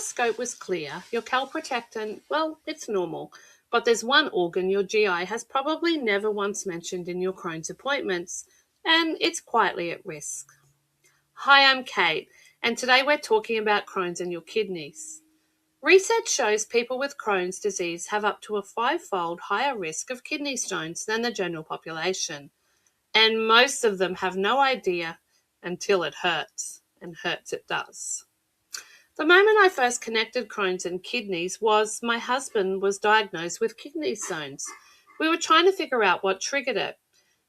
scope was clear, your calprotectin, well, it's normal, but there's one organ your GI has probably never once mentioned in your Crohn's appointments, and it's quietly at risk. Hi, I'm Kate, and today we're talking about Crohn's and your kidneys. Research shows people with Crohn's disease have up to a 5-fold higher risk of kidney stones than the general population, and most of them have no idea until it hurts, and hurts it does. The moment I first connected Crohn's and kidneys was my husband was diagnosed with kidney stones. We were trying to figure out what triggered it,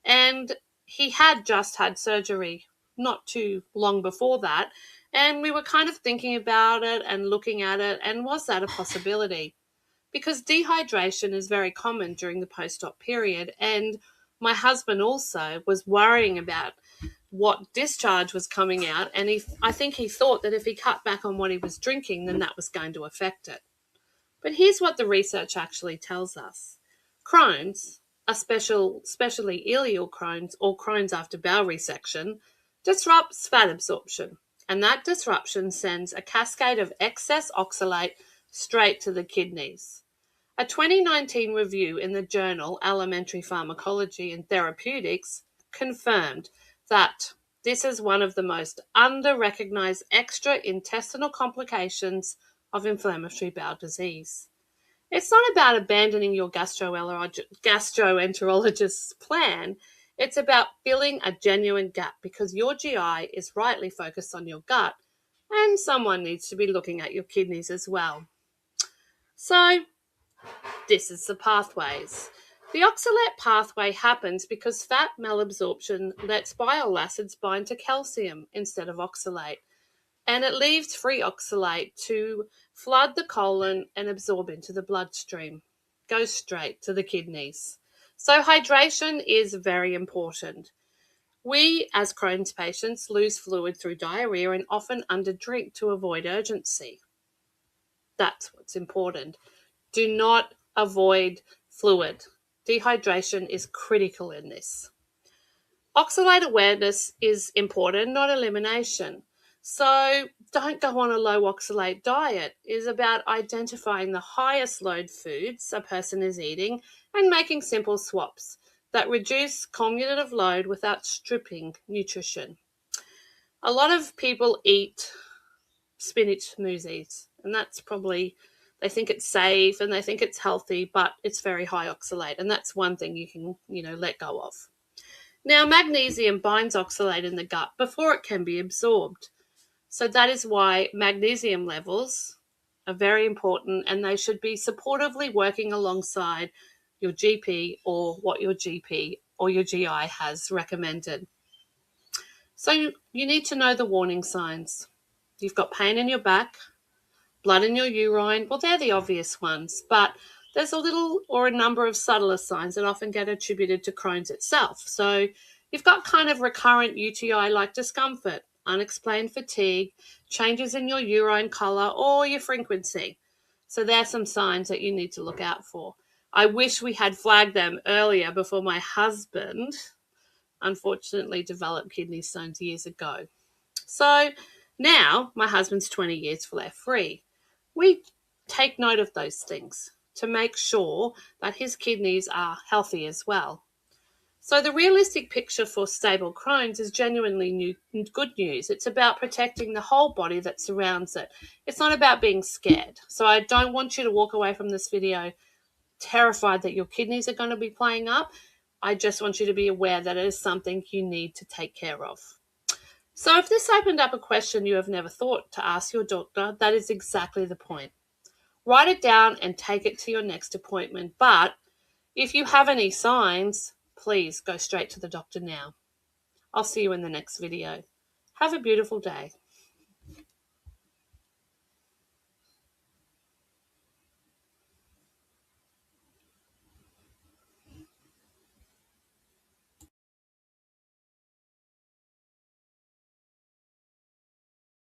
and he had just had surgery not too long before that, and we were kind of thinking about it and looking at it, and was that a possibility? Because dehydration is very common during the post-op period, and my husband also was worrying about what discharge was coming out, and I think he thought that if he cut back on what he was drinking, then that was going to affect it. But here's what the research actually tells us. Crohn's, especially ileal Crohn's or Crohn's after bowel resection, disrupts fat absorption, and that disruption sends a cascade of excess oxalate straight to the kidneys. A 2019 review in the journal Alimentary Pharmacology and Therapeutics confirmed that this is one of the most under-recognized extraintestinal complications of inflammatory bowel disease. It's not about abandoning your gastroenterologist's plan. It's about filling a genuine gap because your GI is rightly focused on your gut, and someone needs to be looking at your kidneys as well. So, this is the pathways. The oxalate pathway happens because fat malabsorption lets bile acids bind to calcium instead of oxalate, and it leaves free oxalate to flood the colon and absorb into the bloodstream. Goes straight to the kidneys. So hydration is very important. We, as Crohn's patients, lose fluid through diarrhea and often underdrink to avoid urgency. That's what's important. Do not avoid fluid. Dehydration is critical in this. Oxalate awareness is important, not elimination. So don't go on a low oxalate diet. It is about identifying the highest load foods a person is eating and making simple swaps that reduce cumulative load without stripping nutrition. A lot of people eat spinach smoothies, and that's probably, they think it's safe and they think it's healthy, but it's very high oxalate, and that's one thing you can, let go of. Now, magnesium binds oxalate in the gut before it can be absorbed. So that is why magnesium levels are very important, and they should be supportively working alongside your GP or what your GP or your GI has recommended. So you need to know the warning signs. You've got pain in your back, blood in your urine. Well, they're the obvious ones, but there's a little or a number of subtler signs that often get attributed to Crohn's itself. So you've got kind of recurrent UTI-like discomfort, unexplained fatigue, changes in your urine color or your frequency. So there's some signs that you need to look out for. I wish we had flagged them earlier before my husband unfortunately developed kidney stones years ago. So now my husband's 20 years flare-free. We take note of those things to make sure that his kidneys are healthy as well. So the realistic picture for stable Crohn's is genuinely good news. It's about protecting the whole body that surrounds it. It's not about being scared. So I don't want you to walk away from this video terrified that your kidneys are going to be playing up. I just want you to be aware that it is something you need to take care of. So if this opened up a question you have never thought to ask your doctor, that is exactly the point. Write it down and take it to your next appointment. But if you have any signs, please go straight to the doctor now. I'll see you in the next video. Have a beautiful day.